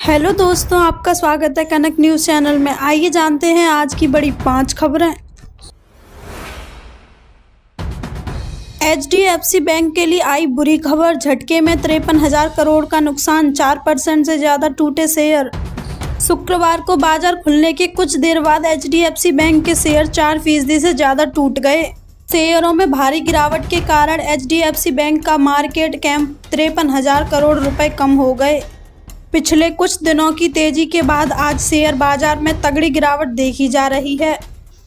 Hello दोस्तों, आपका स्वागत है कनक न्यूज़ चैनल में। आइए जानते हैं आज की बड़ी 5 खबरें। HDFC बैंक के लिए आई बुरी खबर। झटके में 53,000 करोड़ का नुकसान, 4% से ज़्यादा टूटे शेयर। शुक्रवार को बाजार खुलने के कुछ देर बाद HDFC बैंक के शेयर 4% से ज़्यादा टूट गए। शेयरों में भारी गिरावट के कारण HDFC बैंक का मार्केट कैप 53,000 करोड़ रुपए कम हो गए। पिछले कुछ दिनों की तेजी के बाद आज शेयर बाजार में तगड़ी गिरावट देखी जा रही है।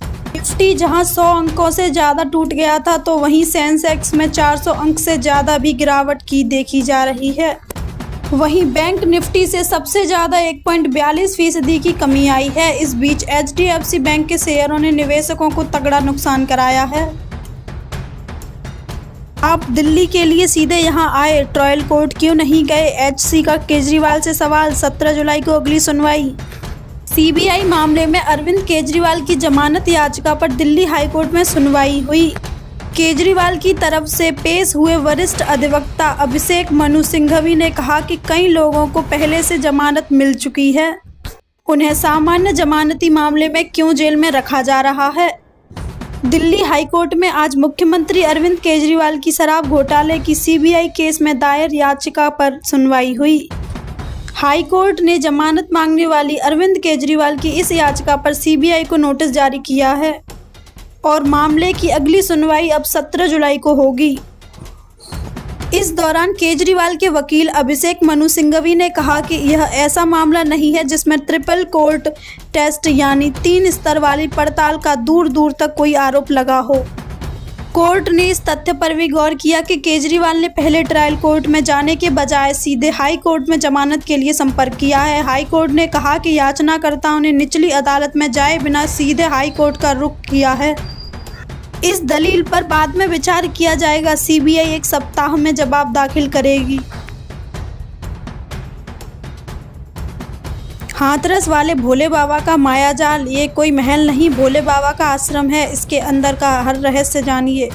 निफ्टी जहां 100 अंकों से ज़्यादा टूट गया था, तो वहीं सेंसेक्स में 400 अंक से ज़्यादा भी गिरावट की देखी जा रही है। वहीं बैंक निफ्टी से सबसे ज़्यादा 1.42% की कमी आई है। इस बीच HDFC बैंक के शेयरों ने निवेशकों को तगड़ा नुकसान कराया है। आप दिल्ली के लिए सीधे यहां आए, ट्रायल कोर्ट क्यों नहीं गए? HC का केजरीवाल से सवाल। 17 जुलाई को अगली सुनवाई। CBI मामले में अरविंद केजरीवाल की जमानत याचिका पर दिल्ली हाईकोर्ट में सुनवाई हुई। केजरीवाल की तरफ से पेश हुए वरिष्ठ अधिवक्ता अभिषेक मनु सिंघवी ने कहा कि कई लोगों को पहले से जमानत मिल चुकी है, उन्हें सामान्य जमानती मामले में क्यों जेल में रखा जा रहा है। दिल्ली हाईकोर्ट में आज मुख्यमंत्री अरविंद केजरीवाल की शराब घोटाले की CBI केस में दायर याचिका पर सुनवाई हुई। हाईकोर्ट ने जमानत मांगने वाली अरविंद केजरीवाल की इस याचिका पर CBI को नोटिस जारी किया है और मामले की अगली सुनवाई अब 17 जुलाई को होगी। इस दौरान केजरीवाल के वकील अभिषेक मनु सिंघवी ने कहा कि यह ऐसा मामला नहीं है जिसमें ट्रिपल कोर्ट टेस्ट यानी 3 स्तर वाली पड़ताल का दूर दूर तक कोई आरोप लगा हो। कोर्ट ने इस तथ्य पर भी गौर किया कि केजरीवाल ने पहले ट्रायल कोर्ट में जाने के बजाय सीधे हाई कोर्ट में जमानत के लिए संपर्क किया है। हाई कोर्ट ने कहा कि याचनाकर्ताओं ने निचली अदालत में जाए बिना सीधे हाई कोर्ट का रुख किया है। इस दलील पर बाद में विचार किया जाएगा। CBI 1 सप्ताह में जवाब दाखिल करेगी। हाथरस वाले भोले बाबा का मायाजाल, ये कोई महल नहीं, भोले बाबा का आश्रम है। इसके अंदर का हर रहस्य जानिए।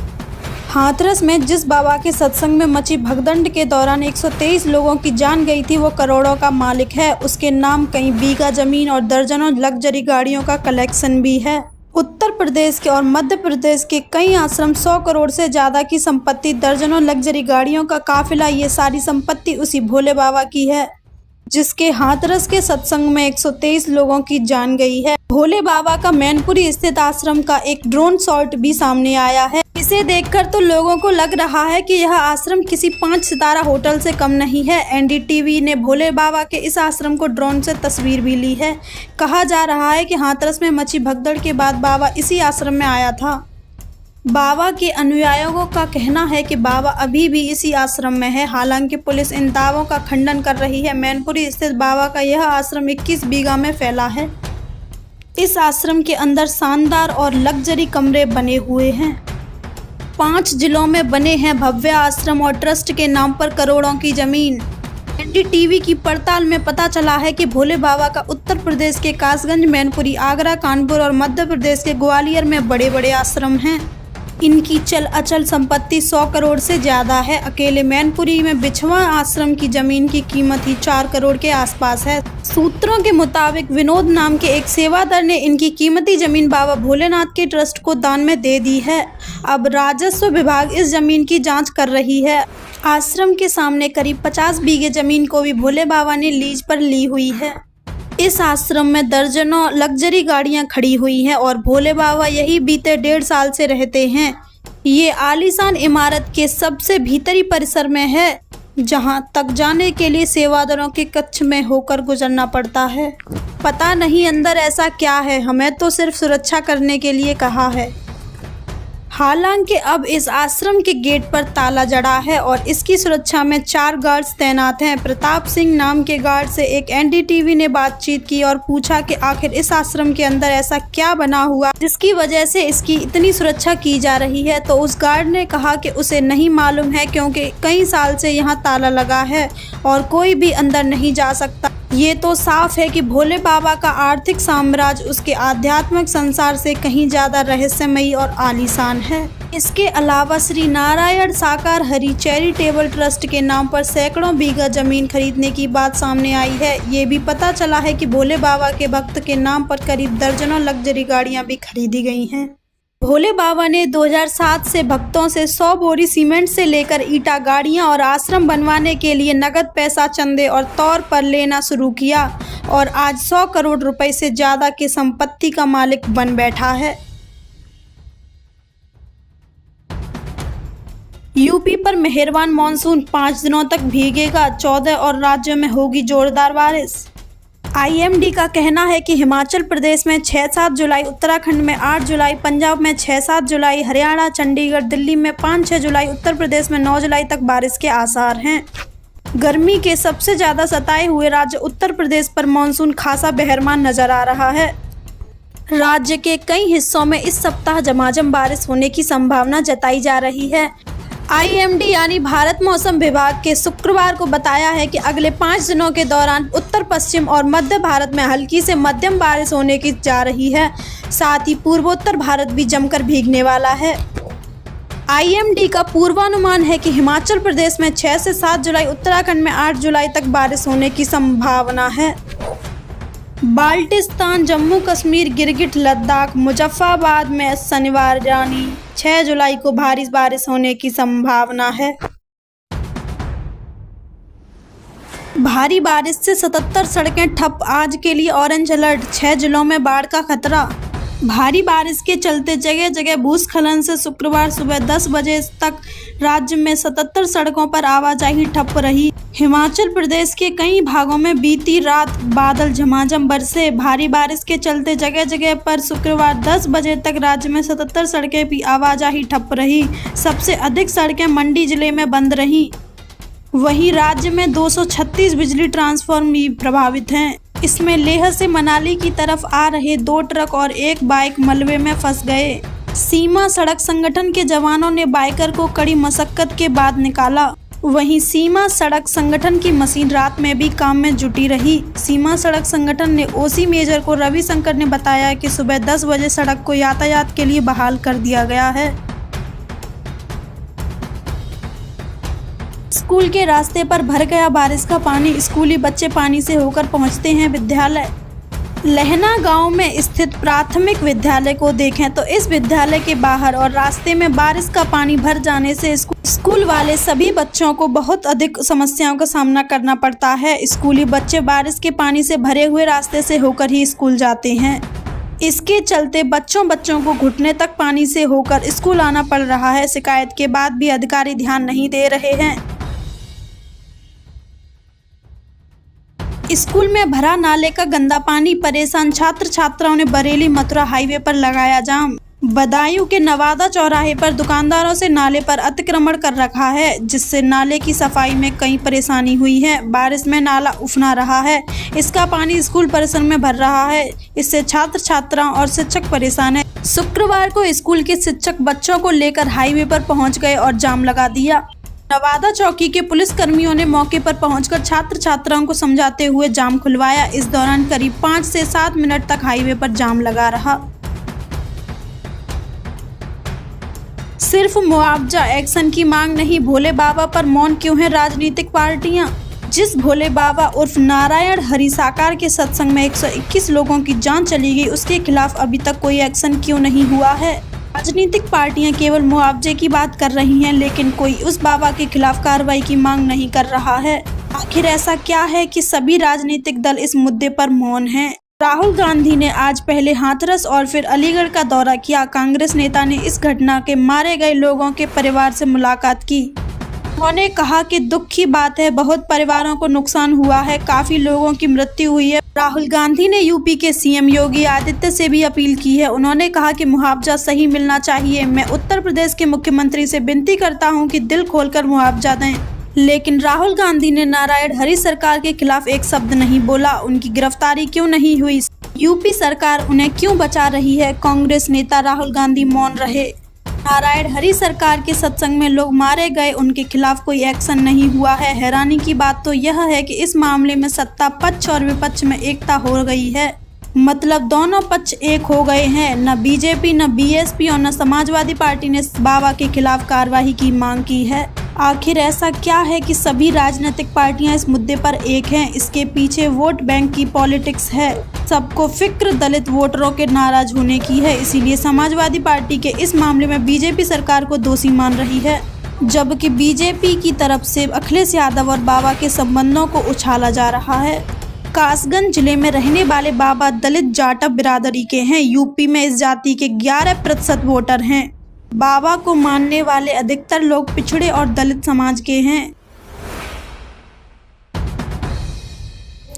हाथरस में जिस बाबा के सत्संग में मची भगदड़ के दौरान 123 लोगों की जान गई थी, वो करोड़ों का मालिक है। उसके नाम कई बीघा जमीन और दर्जनों लग्जरी गाड़ियों का कलेक्शन भी है। उत्तर प्रदेश के और मध्य प्रदेश के कई आश्रम, 100 करोड़ से ज़्यादा की संपत्ति, दर्जनों लग्जरी गाड़ियों का काफिला, ये सारी संपत्ति उसी भोले बाबा की है जिसके हाथरस के सत्संग में 123 लोगों की जान गई है। भोले बाबा का मैनपुरी स्थित आश्रम का एक ड्रोन शॉट भी सामने आया है। इसे देखकर तो लोगों को लग रहा है कि यह आश्रम किसी 5 सितारा होटल से कम नहीं है। NDTV ने भोले बाबा के इस आश्रम को ड्रोन से तस्वीर भी ली है। कहा जा रहा है कि हाथरस में मची भगदड़ के बाद बाबा इसी आश्रम में आया था। बाबा के अनुयायियों का कहना है कि बाबा अभी भी इसी आश्रम में है। हालांकि पुलिस इन दावों का खंडन कर रही है। मैनपुरी स्थित बाबा का यह आश्रम 21 बीघा में फैला है। इस आश्रम के अंदर शानदार और लग्जरी कमरे बने हुए हैं। 5 जिलों में बने हैं भव्य आश्रम और ट्रस्ट के नाम पर करोड़ों की जमीन। NDTV की पड़ताल में पता चला है कि भोले बाबा का उत्तर प्रदेश के कासगंज, मैनपुरी, आगरा, कानपुर और मध्य प्रदेश के ग्वालियर में बड़े बड़े आश्रम हैं। इनकी चल अचल संपत्ति 100 करोड़ से ज़्यादा है। अकेले मैनपुरी में बिछवा आश्रम की जमीन की कीमत ही 4 करोड़ के आसपास है। सूत्रों के मुताबिक विनोद नाम के एक सेवादार ने इनकी कीमती जमीन बाबा भोलेनाथ के ट्रस्ट को दान में दे दी है। अब राजस्व विभाग इस जमीन की जांच कर रही है। आश्रम के सामने करीब 50 बीघे जमीन को भी भोले बाबा ने लीज पर ली हुई है। इस आश्रम में दर्जनों लग्जरी गाड़ियां खड़ी हुई हैं और भोले बाबा यही बीते 1.5 साल से रहते हैं। ये आलीशान इमारत के सबसे भीतरी परिसर में है, जहां तक जाने के लिए सेवादारों के कक्ष में होकर गुजरना पड़ता है। पता नहीं अंदर ऐसा क्या है, हमें तो सिर्फ सुरक्षा करने के लिए कहा है। हालांकि अब इस आश्रम के गेट पर ताला जड़ा है और इसकी सुरक्षा में 4 गार्ड्स तैनात हैं। प्रताप सिंह नाम के गार्ड से एक NDTV ने बातचीत की और पूछा कि आखिर इस आश्रम के अंदर ऐसा क्या बना हुआ जिसकी वजह से इसकी इतनी सुरक्षा की जा रही है। तो उस गार्ड ने कहा कि उसे नहीं मालूम है, क्योंकि कई साल से यहाँ ताला लगा है और कोई भी अंदर नहीं जा सकता। ये तो साफ है कि भोले बाबा का आर्थिक साम्राज्य उसके आध्यात्मिक संसार से कहीं ज़्यादा रहस्यमयी और आलीशान है। इसके अलावा श्री नारायण साकार हरि चैरिटेबल ट्रस्ट के नाम पर सैकड़ों बीघा जमीन खरीदने की बात सामने आई है। ये भी पता चला है कि भोले बाबा के भक्त के नाम पर करीब दर्जनों लग्जरी गाड़ियां भी खरीदी गई हैं। भोले बाबा ने 2007 से भक्तों से 100 बोरी सीमेंट से लेकर ईटा, गाड़ियां और आश्रम बनवाने के लिए नगद पैसा चंदे और तौर पर लेना शुरू किया और आज 100 करोड़ रुपए से ज्यादा की संपत्ति का मालिक बन बैठा है। यूपी पर मेहरबान मानसून 5 दिनों तक भीगेगा, 14 और राज्यों में होगी जोरदार बारिश। IMD का कहना है कि हिमाचल प्रदेश में 6-7 जुलाई, उत्तराखंड में 8 जुलाई, पंजाब में 6-7 जुलाई, हरियाणा, चंडीगढ़, दिल्ली में 5-6 जुलाई, उत्तर प्रदेश में 9 जुलाई तक बारिश के आसार हैं। गर्मी के सबसे ज़्यादा सताए हुए राज्य उत्तर प्रदेश पर मानसून खासा बेहरमान नजर आ रहा है। राज्य के कई हिस्सों में इस सप्ताह झमाझम बारिश होने की संभावना जताई जा रही है। IMD यानी भारत मौसम विभाग के शुक्रवार को बताया है कि अगले 5 दिनों के दौरान उत्तर पश्चिम और मध्य भारत में हल्की से मध्यम बारिश होने की जा रही है। साथ ही पूर्वोत्तर भारत भी जमकर भीगने वाला है। IMD का पूर्वानुमान है कि हिमाचल प्रदेश में 6 से 7 जुलाई, उत्तराखंड में 8 जुलाई तक बारिश होने की संभावना है। बाल्टिस्तान, जम्मू कश्मीर, गिरगिट, लद्दाख, मुजफ्फराबाद में शनिवार यानी 6 जुलाई को भारी बारिश होने की संभावना है। भारी बारिश से 77 सड़कें ठप, आज के लिए ऑरेंज अलर्ट, 6 जिलों में बाढ़ का खतरा। भारी बारिश के चलते जगह जगह भूस्खलन से शुक्रवार सुबह 10 बजे तक राज्य में 77 सड़कों पर आवाजाही ठप रही। हिमाचल प्रदेश के कई भागों में बीती रात बादल झमाझम बरसे। भारी बारिश के चलते जगह जगह पर शुक्रवार 10 बजे तक राज्य में 77 सड़कें भी आवाजाही ठप रही। सबसे अधिक सड़कें मंडी जिले में बंद रहीं। वहीं राज्य में 236 बिजली ट्रांसफार्मर भी प्रभावित हैं। इसमें लेह से मनाली की तरफ आ रहे 2 ट्रक और 1 बाइक मलबे में फंस गए। सीमा सड़क संगठन के जवानों ने बाइकर को कड़ी मशक्कत के बाद निकाला। वहीं सीमा सड़क संगठन की मशीन रात में भी काम में जुटी रही। सीमा सड़क संगठन ने OC मेजर को रविशंकर ने बताया कि सुबह 10 बजे सड़क को यातायात के लिए बहाल कर दिया गया है। स्कूल के रास्ते पर भर गया बारिश का पानी, स्कूली बच्चे पानी से होकर पहुंचते हैं विद्यालय। लहना गांव में स्थित प्राथमिक विद्यालय को देखें तो इस विद्यालय के बाहर और रास्ते में बारिश का पानी भर जाने से स्कूल वाले सभी बच्चों को बहुत अधिक समस्याओं का सामना करना पड़ता है। स्कूली बच्चे बारिश के पानी से भरे हुए रास्ते से होकर ही स्कूल जाते हैं। इसके चलते बच्चों को घुटने तक पानी से होकर स्कूल आना पड़ रहा है। शिकायत के बाद भी अधिकारी ध्यान नहीं दे रहे हैं। स्कूल में भरा नाले का गंदा पानी, परेशान छात्र छात्राओं ने बरेली मथुरा हाईवे पर लगाया जाम। बदायूं के नवादा चौराहे पर दुकानदारों से नाले पर अतिक्रमण कर रखा है, जिससे नाले की सफाई में कई परेशानी हुई है। बारिश में नाला उफना रहा है, इसका पानी स्कूल परिसर में भर रहा है। इससे छात्र छात्राओं और शिक्षक परेशान है। शुक्रवार को स्कूल के शिक्षक बच्चों को लेकर हाईवे पर पहुंच गए और जाम लगा दिया। नवादा चौकी के पुलिस कर्मियों ने मौके पर पहुंचकर छात्र छात्राओं को समझाते हुए जाम खुलवाया। इस दौरान करीब 5 से 7 मिनट तक हाईवे पर जाम लगा रहा। सिर्फ मुआवजा एक्शन की मांग नहीं, भोले बाबा पर मौन क्यों है राजनीतिक पार्टियां? जिस भोले बाबा उर्फ नारायण हरि साकार के सत्संग में 121 लोगों की जान चली गई, उसके खिलाफ अभी तक कोई एक्शन क्यों नहीं हुआ है? राजनीतिक पार्टियां केवल मुआवजे की बात कर रही हैं, लेकिन कोई उस बाबा के खिलाफ कार्रवाई की मांग नहीं कर रहा है। आखिर ऐसा क्या है कि सभी राजनीतिक दल इस मुद्दे पर मौन हैं? राहुल गांधी ने आज पहले हाथरस और फिर अलीगढ़ का दौरा किया। कांग्रेस नेता ने इस घटना के मारे गए लोगों के परिवार से मुलाकात की। उन्होंने कहा कि दुख की बात है, बहुत परिवारों को नुकसान हुआ है, काफी लोगों की मृत्यु हुई है। राहुल गांधी ने यूपी के CM योगी आदित्य से भी अपील की है। उन्होंने कहा कि मुआवजा सही मिलना चाहिए। मैं उत्तर प्रदेश के मुख्यमंत्री से विनती करता हूं कि दिल खोलकर मुआवजा दें। लेकिन राहुल गांधी ने नारायण हरि सरकार के खिलाफ एक शब्द नहीं बोला। उनकी गिरफ्तारी क्यों नहीं हुई? यूपी सरकार उन्हें क्यों बचा रही है? कांग्रेस नेता राहुल गांधी मौन रहे। नारायण हरि सरकार के सत्संग में लोग मारे गए, उनके खिलाफ कोई एक्शन नहीं हुआ है। हैरानी की बात तो यह है कि इस मामले में सत्ता पक्ष और विपक्ष में एकता हो गई है। मतलब दोनों पक्ष एक हो गए हैं। न बीजेपी, न बीएसपी और न समाजवादी पार्टी ने बाबा के खिलाफ कार्रवाई की मांग की है। आखिर ऐसा क्या है कि सभी राजनीतिक पार्टियां इस मुद्दे पर एक हैं? इसके पीछे वोट बैंक की पॉलिटिक्स है। सबको फिक्र दलित वोटरों के नाराज होने की है, इसीलिए समाजवादी पार्टी के इस मामले में बीजेपी सरकार को दोषी मान रही है, जबकि बीजेपी की तरफ से अखिलेश यादव और बाबा के संबंधों को उछाला जा रहा है। कासगंज जिले में रहने वाले बाबा दलित जाटव बिरादरी के हैं। यूपी में इस जाति के 11% वोटर हैं। बाबा को मानने वाले अधिकतर लोग पिछड़े और दलित समाज के हैं।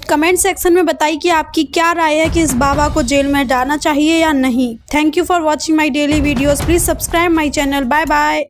कमेंट सेक्शन में बताइए कि आपकी क्या राय है कि इस बाबा को जेल में डालना चाहिए या नहीं। Thank you for watching my daily videos. Please subscribe my channel. Bye bye.